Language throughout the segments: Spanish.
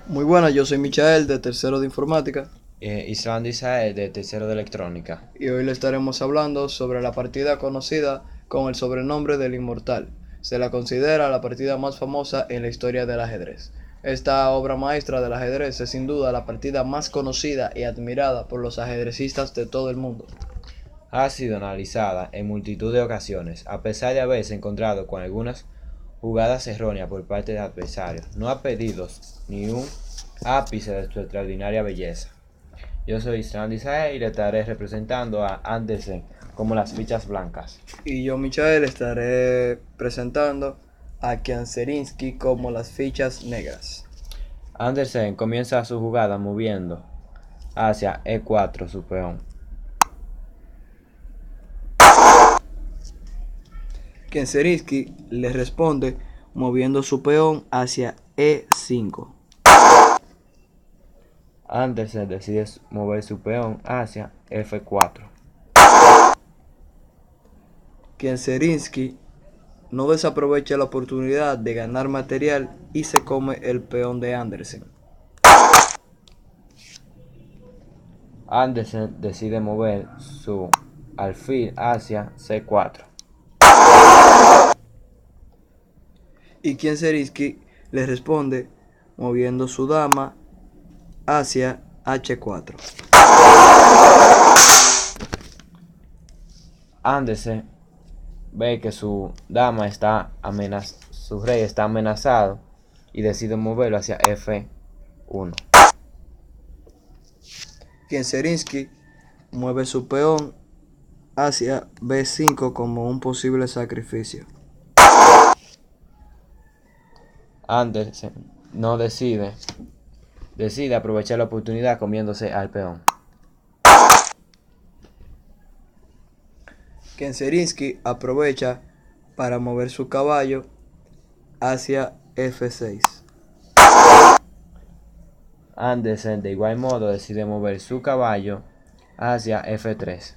Muy buenas, yo soy Michael de tercero de informática Island Isael de tercero de electrónica. y hoy le estaremos hablando sobre la partida conocida con el sobrenombre del Inmortal. Se la considera la partida más famosa en la historia del ajedrez. Esta obra maestra del ajedrez es sin duda la partida más conocida y admirada por los ajedrecistas de todo el mundo. Ha sido analizada en multitud de ocasiones, a pesar de haberse encontrado con algunas jugadas erróneas por parte de adversarios. No ha pedido ni un ápice de su extraordinaria belleza. Yo soy Island Isael y le estaré representando a Andersen como las fichas blancas. Y yo, Michael, estaré presentando a Kianzerinsky como las fichas negras. Andersen comienza su jugada moviendo hacia E4 su peón. Kianzerinsky le responde moviendo su peón hacia E5. Andersen decide mover su peón hacia F4. Kianzerinsky no desaprovecha la oportunidad de ganar material y se come el peón de Andersen. Andersen decide mover su alfil hacia C4. Y Kianzerinsky le responde moviendo su dama hacia H4. Andersen ve que su rey está amenazado y decide moverlo hacia F1. Kianzerinsky mueve su peón hacia B5 como un posible sacrificio. Andersen no decide aprovechar la oportunidad comiéndose al peón. Kianzerinsky aprovecha para mover su caballo hacia F6. Andersen de igual modo decide mover su caballo hacia F3.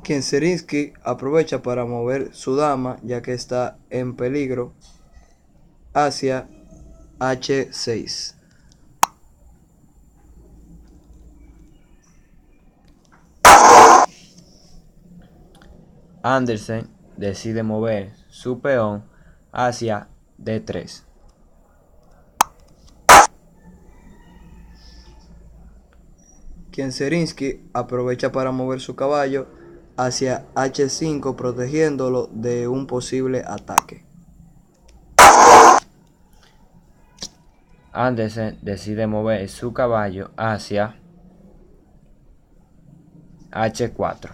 Kianzerinsky aprovecha para mover su dama, ya que está en peligro, hacia H6. Andersen decide mover su peón hacia D3. Kianzerinsky aprovecha para mover su caballo hacia H5, protegiéndolo de un posible ataque. Andersen decide mover su caballo hacia H4.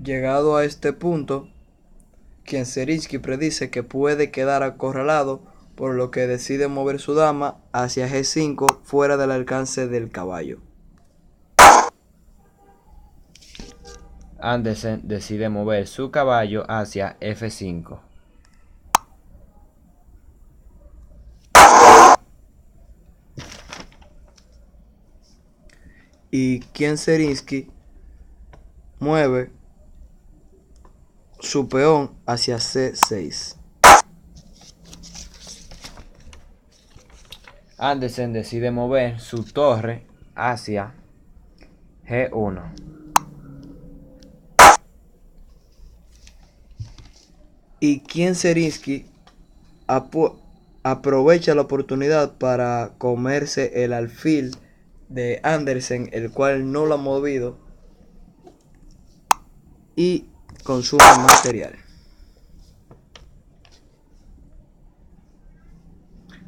Llegado a este punto, Kianzerinsky predice que puede quedar acorralado, por lo que decide mover su dama hacia G5 fuera del alcance del caballo. Andersen decide mover su caballo hacia F5. Y Kianzerinsky mueve su peón hacia C6. Andersen decide mover su torre hacia G1. Y Kianzerinsky aprovecha la oportunidad para comerse el alfil de Andersen, el cual no lo ha movido, y consume material.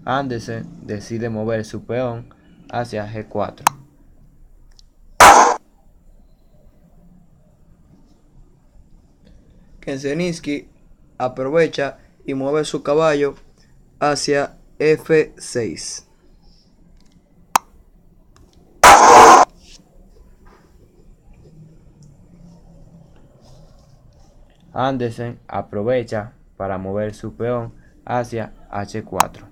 Andersen decide mover su peón hacia G4. Kianzerinsky aprovecha y mueve su caballo hacia F6. Andersen aprovecha para mover su peón hacia H4.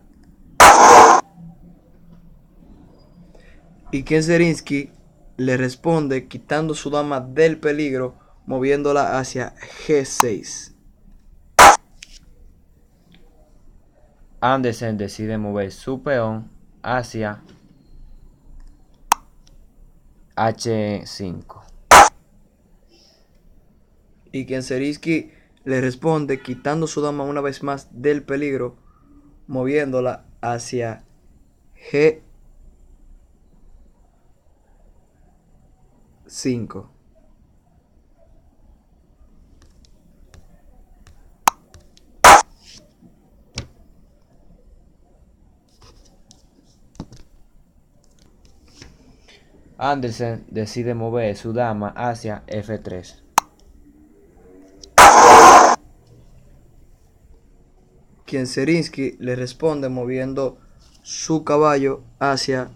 Y Kieserinsky le responde quitando su dama del peligro, moviéndola hacia G6. Andersen decide mover su peón hacia H5. Y Kieserinsky le responde quitando su dama una vez más del peligro, moviéndola hacia G5. Andersen decide mover su dama hacia F3. Kieserinsky le responde moviendo su caballo hacia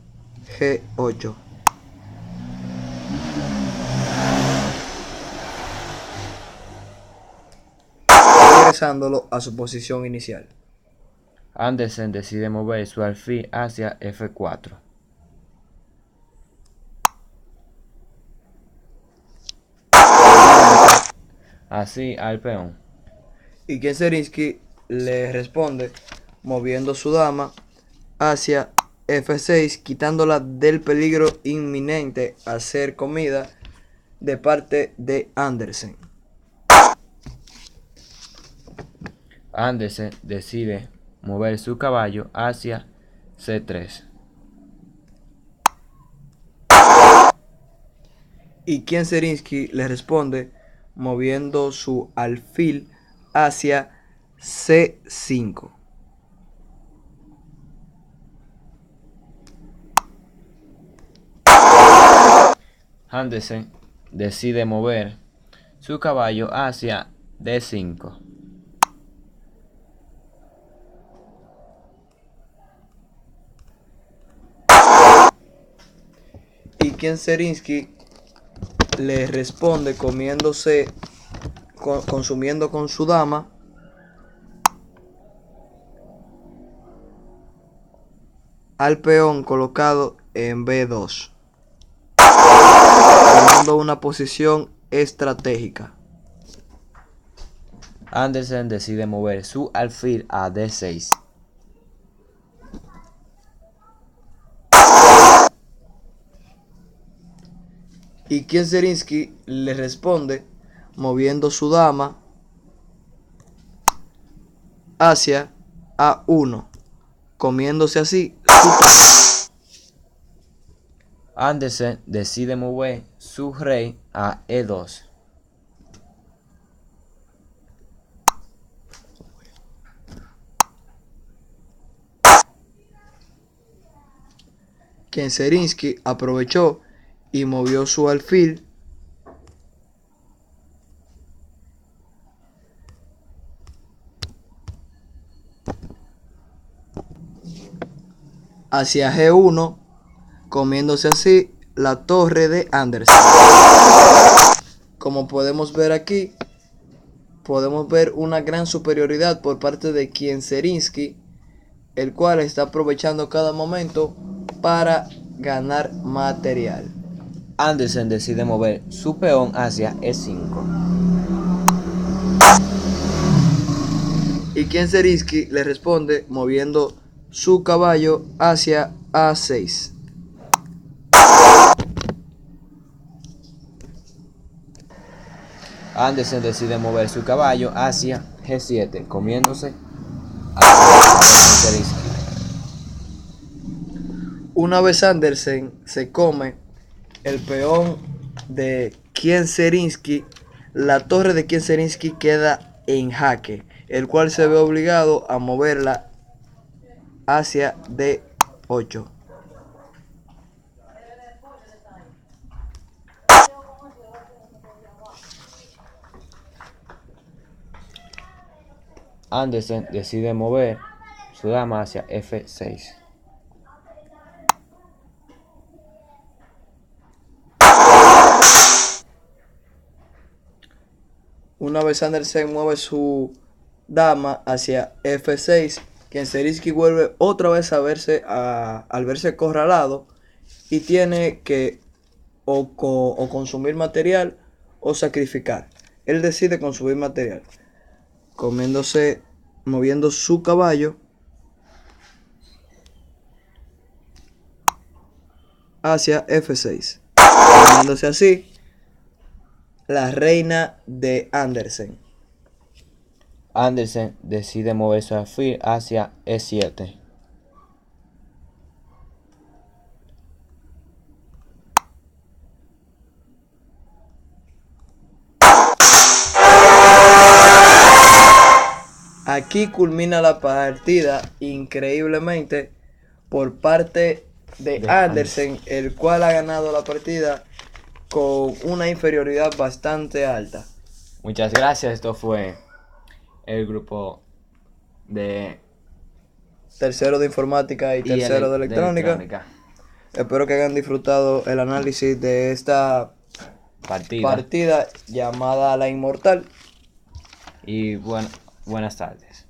G8. Regresándolo a su posición inicial. Andersen decide mover su alfil hacia F4. Así al peón. Y Kieserinsky le responde moviendo su dama hacia F6, quitándola del peligro inminente a ser comida de parte de Andersen. Andersen decide mover su caballo hacia C3. Y Kieserinsky le responde moviendo su alfil hacia C5. Andersen decide mover su caballo hacia D5. Y Kieserinsky le responde consumiendo con su dama al peón colocado en B2, tomando una posición estratégica. Andersen decide mover su alfil a D6. Y Kieserinsky le responde moviendo su dama hacia A1, comiéndose así su Andersen decide mover su rey a E2. Kieserinsky aprovechó y movió su alfil hacia G1, comiéndose así la torre de Andersen. Como podemos ver aquí, podemos ver una gran superioridad por parte de Kieserinsky, el cual está aprovechando cada momento para ganar material. Andersen decide mover su peón hacia E5. Y Kieserinsky le responde moviendo su caballo hacia A6. Andersen decide mover su caballo hacia G7, comiéndose a Kieserinsky. Una vez Andersen se come el peón de Kieserinsky, la torre de Kieserinsky queda en jaque, el cual se ve obligado a moverla hacia D8. Andersen decide mover su dama hacia F6. Una vez Andersen mueve su dama hacia F6, quien Zerinski vuelve otra vez al verse acorralado y tiene que o consumir material o sacrificar. Él decide consumir material, moviendo su caballo hacia F6, poniéndose así la reina de Andersen. Andersen decide mover su alfil hacia E7. Aquí culmina la partida increíblemente por parte de Andersen, el cual ha ganado la partida con una inferioridad bastante alta. Muchas gracias, esto fue el grupo de Tercero de informática y tercero de electrónica. Espero que hayan disfrutado el análisis de esta partida llamada La Inmortal. Y buenas tardes.